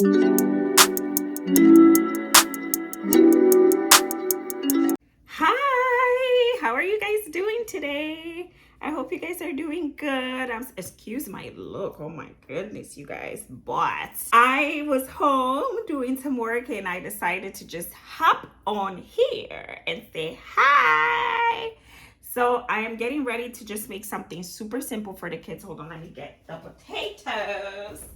Hi, how are you guys doing today? I hope you guys are doing good. Excuse my look. Oh my goodness, you guys. But I was home doing some work and I decided to just hop on here and say hi. So I am getting ready to just make something super simple for the kids. Hold on, let me get the potatoes.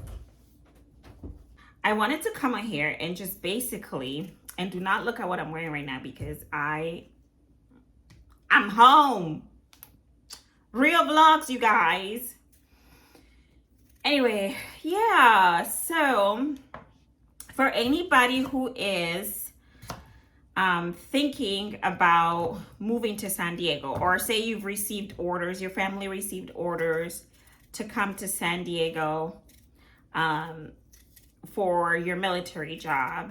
I wanted to come on here and just basically, and do not look at what I'm wearing right now because I'm home. Real vlogs, you guys. Anyway, yeah, so for anybody who is thinking about moving to San Diego, or say you've received orders, your family received orders to come to San Diego for your military job,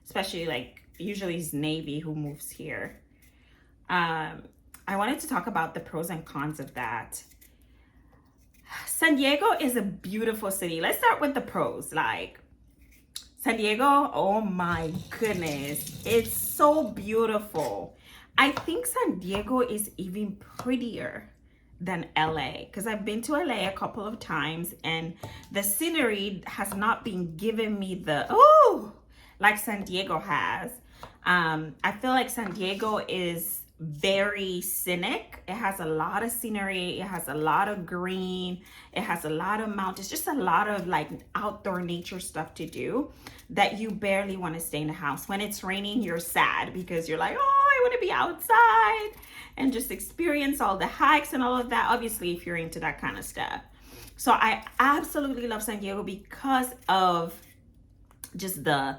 especially like usually it's Navy who moves here. I wanted to talk about the pros and cons of that. San Diego is a beautiful city. Let's start with the pros. Like San Diego, oh my goodness, it's so beautiful. I think San Diego is even prettier than LA because I've been to LA a couple of times and the scenery has not been giving me the like San Diego has. I feel like San Diego is very scenic. It has a lot of scenery, it has a lot of green, it has a lot of mountains, just a lot of like outdoor nature stuff to do that you barely want to stay in the house. When it's raining, you're sad because you're like, oh, I want to be outside and just experience all the hikes and all of that, obviously if you're into that kind of stuff. So I absolutely love San Diego because of just the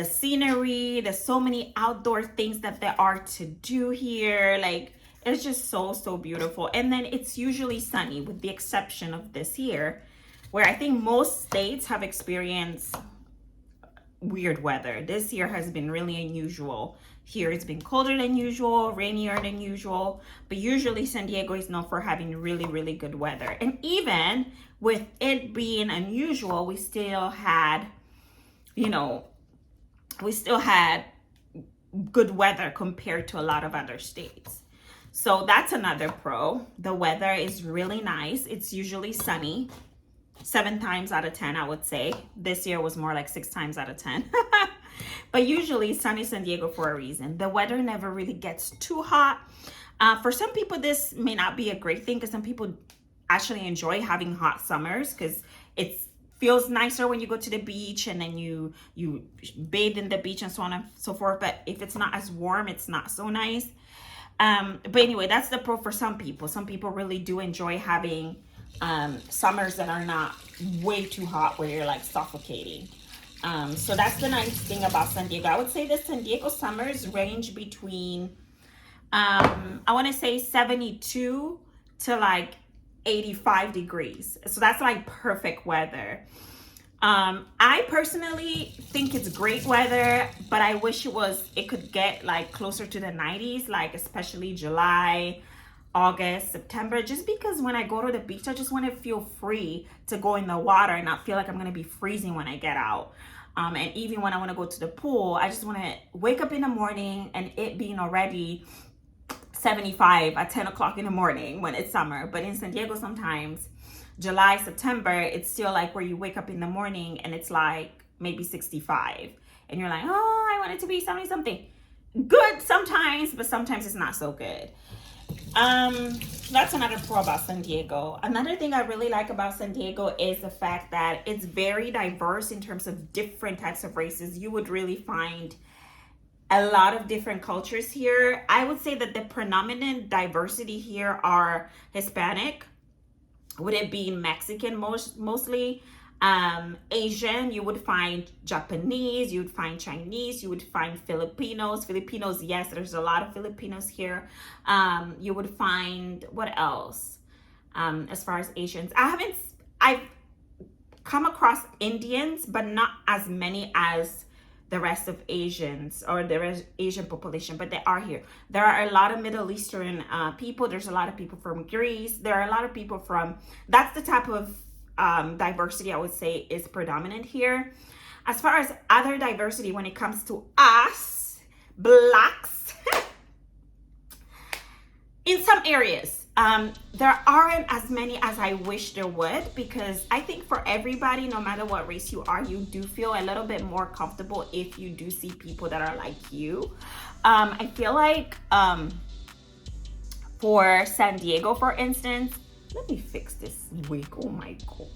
scenery. There's so many outdoor things that there are to do here. Like it's just so beautiful. And then it's usually sunny with the exception of this year where I think most states have experienced weird weather. This year has been really unusual. Here it's been colder than usual, rainier than usual, but usually San Diego is known for having really good weather. And even with it being unusual, we still had, good weather compared to a lot of other states. So that's another pro. The weather is really nice. It's usually sunny 7 times out of 10, I would say. This year was more like 6 times out of 10. But usually sunny San Diego for a reason. The weather never really gets too hot. For some people, this may not be a great thing because some people actually enjoy having hot summers because it feels nicer when you go to the beach and then you bathe in the beach and so on and so forth. But if it's not as warm, it's not so nice. But anyway, that's the pro for some people. Some people really do enjoy having summers that are not way too hot where you're like suffocating. So that's the nice thing about San Diego. I would say the San Diego summers range between I want to say 72 to like 85 degrees. So that's like perfect weather. I personally think it's great weather, but I wish it could get like closer to the 90s, like especially July, August, September, just because when I go to the beach, I just want to feel free to go in the water and not feel like I'm going to be freezing when I get out. And even when I want to go to the pool, I just want to wake up in the morning and it being already 75 at 10 o'clock in the morning when it's summer. But in San Diego, sometimes July, September, it's still like where you wake up in the morning and it's like maybe 65 and you're like, oh, I want it to be 70 something. Good sometimes, but sometimes it's not so good. That's another pro about San Diego. Another thing I really like about San Diego is the fact that it's very diverse in terms of different types of races. You would really find a lot of different cultures here. I would say that the predominant diversity here are Hispanic, with it being Mexican mostly, Asian, you would find Japanese, you would find Chinese, you would find Filipinos, yes, there's a lot of Filipinos here. You would find, what else? As far as Asians, I've come across Indians, but not as many as the rest of Asians or the Asian population, but they are here. There are a lot of Middle Eastern people. There's a lot of people from Greece. There are a lot of people from, that's the type of diversity, I would say, is predominant here. As far as other diversity, when it comes to us, blacks, in some areas, there aren't as many as I wish there would, because I think for everybody, no matter what race you are, you do feel a little bit more comfortable if you do see people that are like you. I feel like for San Diego, for instance, let me fix this wig. Oh my God.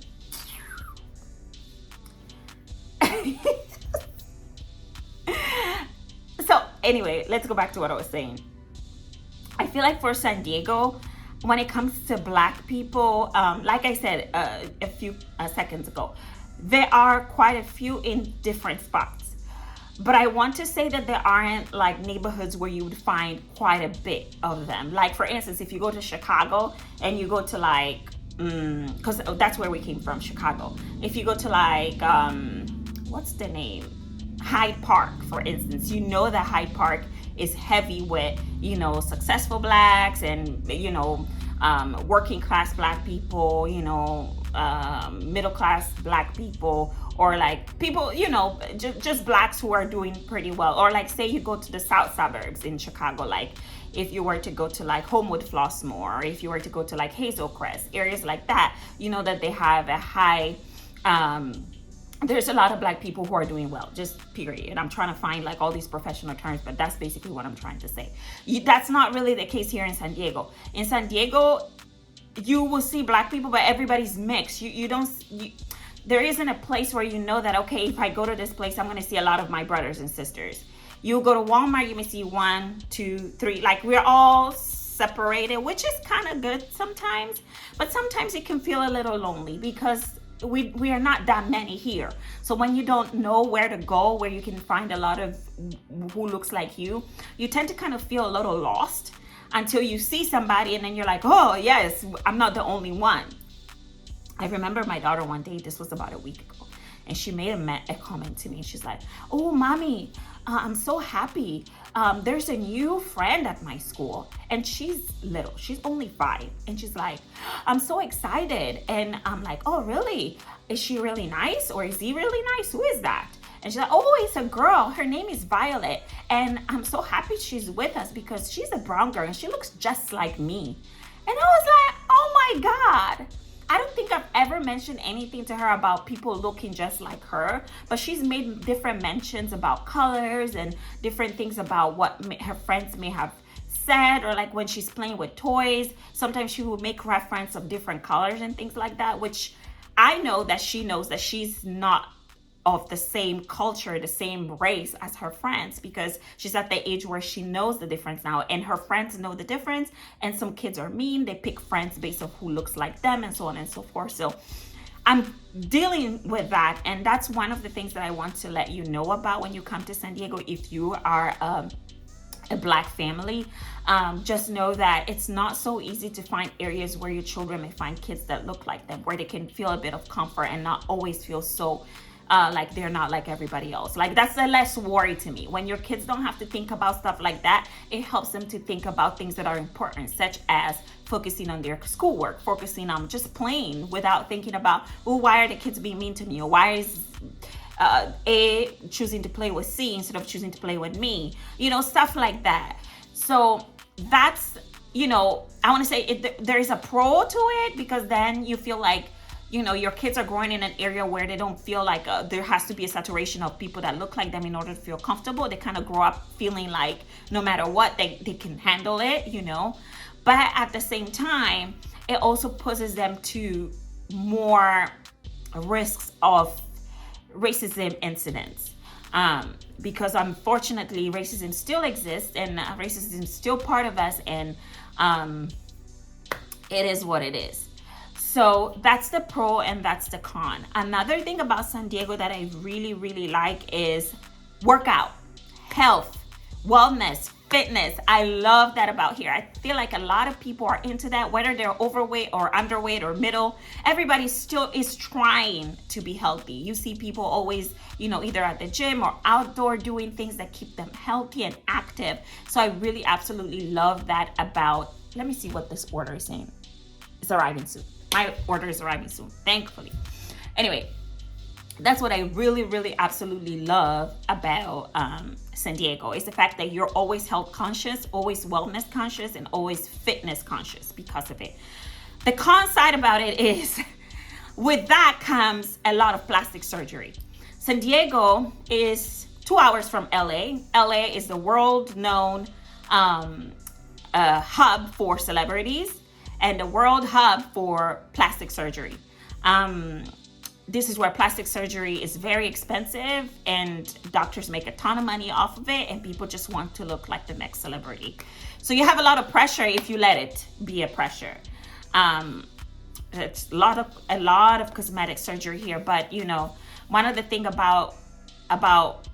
So anyway, let's go back to what I was saying. I feel like for San Diego, when it comes to black people, like I said a few seconds ago, there are quite a few in different spots. But I want to say that there aren't like neighborhoods where you would find quite a bit of them. Like for instance, if you go to Chicago and you go to like, because that's where we came from, Chicago. If you go to like, what's the name? Hyde Park, for instance, you know that Hyde Park is heavy with, you know, successful blacks and, you know, working class black people, you know, middle class black people, or like people, you know, just blacks who are doing pretty well. Or like say you go to the south suburbs in Chicago, like if you were to go to like Homewood Flossmoor, or if you were to go to like Hazel Crest, areas like that, you know that they have a high, there's a lot of black people who are doing well, just period. I'm trying to find like all these professional terms, but that's basically what I'm trying to say. That's not really the case here in San Diego. In San Diego, you will see black people, but everybody's mixed. There isn't a place where you know that, okay, if I go to this place, I'm going to see a lot of my brothers and sisters. You go to Walmart, you may see 1, 2, 3, like we're all separated, which is kind of good sometimes, but sometimes it can feel a little lonely because we are not that many here. So when you don't know where to go, where you can find a lot of who looks like you tend to kind of feel a little lost until you see somebody and then you're like, oh yes, I'm not the only one. I remember my daughter one day, this was about a week ago, and she made a comment to me. She's like, oh mommy, I'm so happy. There's a new friend at my school, and she's little, she's only 5, and she's like, I'm so excited. And I'm like, oh really? Is she really nice, or is he really nice? Who is that? And she's like, oh, it's a girl, her name is Violet, and I'm so happy she's with us because she's a brown girl and she looks just like me. And I was like, oh my God. I don't think I've ever mentioned anything to her about people looking just like her, but she's made different mentions about colors and different things about what her friends may have said, or like when she's playing with toys, sometimes she will make reference of different colors and things like that, which I know that she knows that she's not of the same culture, the same race as her friends, because she's at the age where she knows the difference now, and her friends know the difference. And some kids are mean, they pick friends based on who looks like them and so on and so forth. So I'm dealing with that, and that's one of the things that I want to let you know about when you come to San Diego. If you are a black family, just know that it's not so easy to find areas where your children may find kids that look like them, where they can feel a bit of comfort and not always feel so like they're not like everybody else. Like that's a less worry to me. When your kids don't have to think about stuff like that, it helps them to think about things that are important, such as focusing on their schoolwork, focusing on just playing without thinking about, oh, why are the kids being mean to me? Or why is A choosing to play with C instead of choosing to play with me? You know, stuff like that. So that's, you know, I want to say there is a pro to it, because then you feel like, you know, your kids are growing in an area where they don't feel like there has to be a saturation of people that look like them in order to feel comfortable. They kind of grow up feeling like no matter what, they can handle it, you know. But at the same time, it also poses them to more risks of racism incidents. Because unfortunately, racism still exists, and racism is still part of us, and it is what it is. So that's the pro and that's the con. Another thing about San Diego that I really, really like is workout, health, wellness, fitness. I love that about here. I feel like a lot of people are into that, whether they're overweight or underweight or middle. Everybody still is trying to be healthy. You see people always, you know, either at the gym or outdoor doing things that keep them healthy and active. So I really absolutely love that about, let me see what this order is saying. It's arriving soon. My order is arriving soon, thankfully. Anyway, that's what I really, really, absolutely love about San Diego is the fact that you're always health conscious, always wellness conscious, and always fitness conscious because of it. The con side about it is with that comes a lot of plastic surgery. San Diego is 2 hours from LA. LA is the world known hub for celebrities and the world hub for plastic surgery. This is where plastic surgery is very expensive and doctors make a ton of money off of it and people just want to look like the next celebrity. So you have a lot of pressure if you let it be a pressure. It's a lot of cosmetic surgery here, but you know, one of the thing about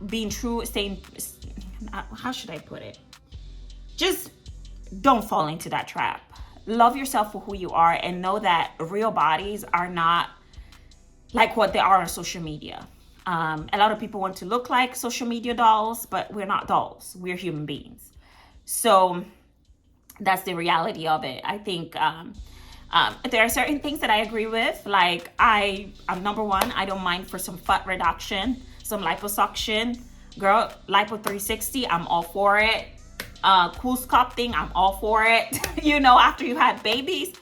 being true, staying, how should I put it? Just don't fall into that trap. Love yourself for who you are and know that real bodies are not like what they are on social media. A lot of people want to look like social media dolls, but we're not dolls. We're human beings. So that's the reality of it. I think there are certain things that I agree with. Like I'm number one, I don't mind for some fat reduction, some liposuction. Girl, lipo 360, I'm all for it. Cool sculpting, I'm all for it. You know, after you have babies,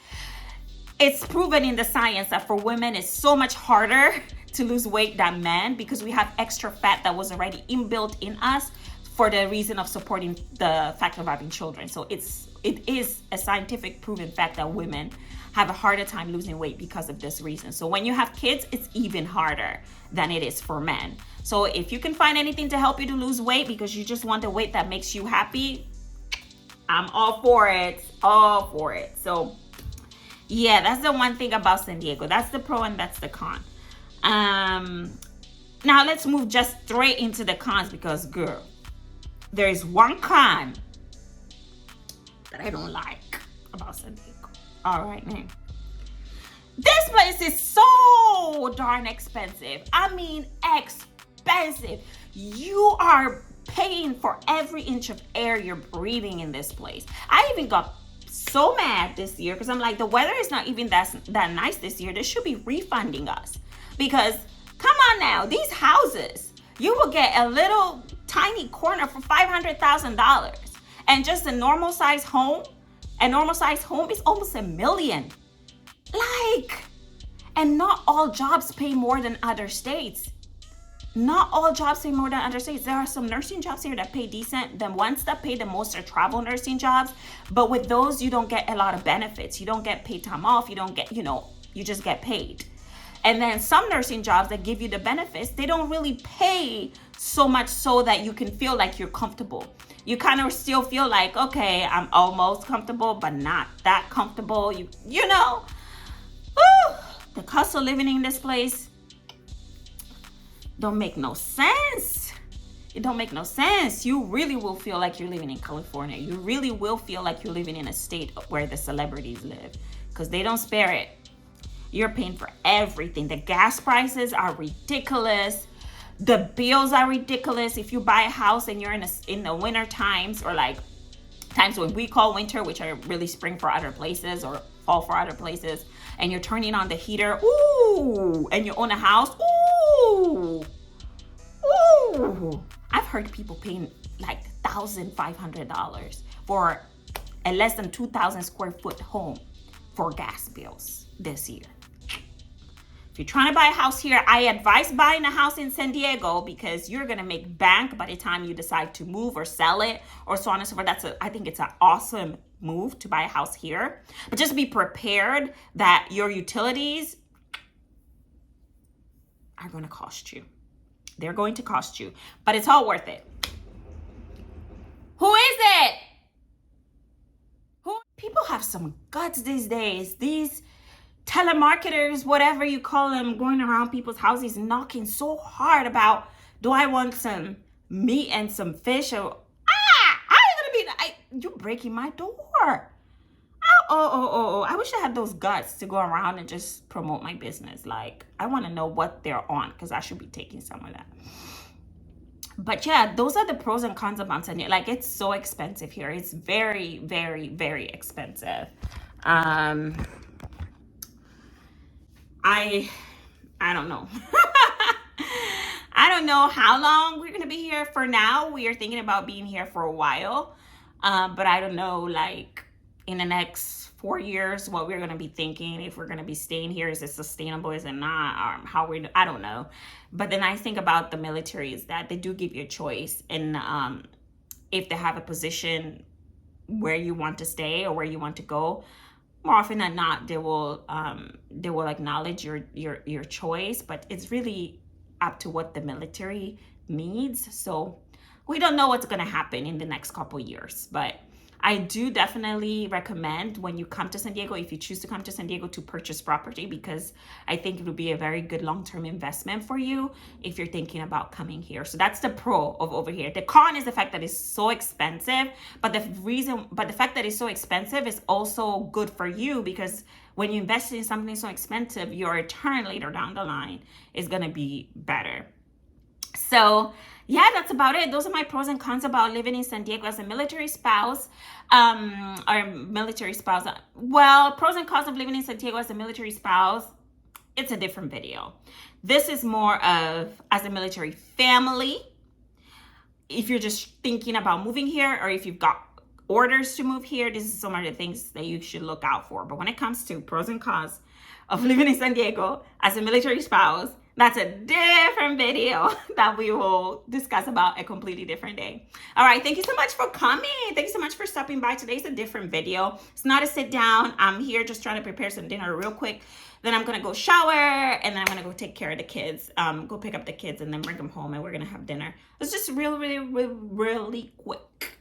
it's proven in the science that for women it's so much harder to lose weight than men because we have extra fat that was already inbuilt in us for the reason of supporting the fact of having children. So it is a scientific proven fact that women have a harder time losing weight because of this reason. So when you have kids, it's even harder than it is for men. So if you can find anything to help you to lose weight because you just want the weight that makes you happy, I'm all for it. All for it. So yeah, that's the one thing about San Diego. That's the pro and that's the con. Now let's move just straight into the cons because, girl, there is one con that I don't like about San Diego. All right, man. This place is so darn expensive. I mean, expensive. You are paying for every inch of air you're breathing in this place. I even got so mad this year because I'm like, the weather is not even that nice this year. They should be refunding us because come on now, these houses, you will get a little tiny corner for $500,000 and just a normal size home is almost $1 million. Like, and not all jobs pay more than other states. Not all jobs pay more than other states. There are some nursing jobs here that pay decent. The ones that pay the most are travel nursing jobs. But with those, you don't get a lot of benefits. You don't get paid time off. You don't get, you just get paid. And then some nursing jobs that give you the benefits, they don't really pay so much so that you can feel like you're comfortable. You kind of still feel like, okay, I'm almost comfortable, but not that comfortable. You know, whew, the cost of living in this place don't make no sense. It don't make no sense. You really will feel like you're living in California. You really will feel like you're living in a state where the celebrities live because they don't spare it. You're paying for everything. The gas prices are ridiculous. The bills are ridiculous. If you buy a house and you're in the winter times or like times when we call winter, which are really spring for other places or fall for other places, and you're turning on the heater, ooh, and you own a house, ooh, ooh. I've heard people paying like $1,500 for a less than 2,000 square foot home for gas bills this year. If you're trying to buy a house here, I advise buying a house in San Diego because you're going to make bank by the time you decide to move or sell it or so on and so forth. I think it's an awesome move to buy a house here. But just be prepared that your utilities are going to cost you. They're going to cost you. But it's all worth it. Who is it? People have some guts these days. These telemarketers, whatever you call them, going around people's houses knocking so hard about, do I want some meat and some fish? Or you're breaking my door. I wish I had those guts to go around and just promote my business. Like, I want to know what they're on because I should be taking some of that. But yeah, those are the pros and cons of Mount San Diego. Like, it's so expensive here. It's very, very, very expensive. I don't know. I don't know how long we're gonna be here. For now, we are thinking about being here for a while, but I don't know, like in the next 4 years, what we're gonna be thinking. If we're gonna be staying here, is it sustainable? Is it not? How we? I don't know. But then I think about the military is that they do give you a choice, and if they have a position where you want to stay or where you want to go, more often than not, they will acknowledge your choice. But it's really up to what the military needs. So we don't know what's going to happen in the next couple years, but I do definitely recommend when you come to San Diego, if you choose to come to San Diego, to purchase property, because I think it will be a very good long-term investment for you if you're thinking about coming here. So that's the pro of over here. The con is the fact that it's so expensive, but the fact that it's so expensive is also good for you, because when you invest in something so expensive, your return later down the line is going to be better. So yeah, that's about it. Those are my pros and cons about living in San Diego as a military spouse, or military spouse. Well, pros and cons of living in San Diego as a military spouse, it's a different video. This is more of as a military family. If you're just thinking about moving here, or if you've got orders to move here, this is some of the things that you should look out for. But when it comes to pros and cons of living in San Diego as a military spouse, that's a different video that we will discuss about a completely different day. All right, thank you so much for coming. Thank you so much for stopping by. Today's a different video. It's not a sit down. I'm here just trying to prepare some dinner real quick. Then I'm gonna go shower, and then I'm gonna go take care of the kids, go pick up the kids, and then bring them home, and we're gonna have dinner. It's just really quick.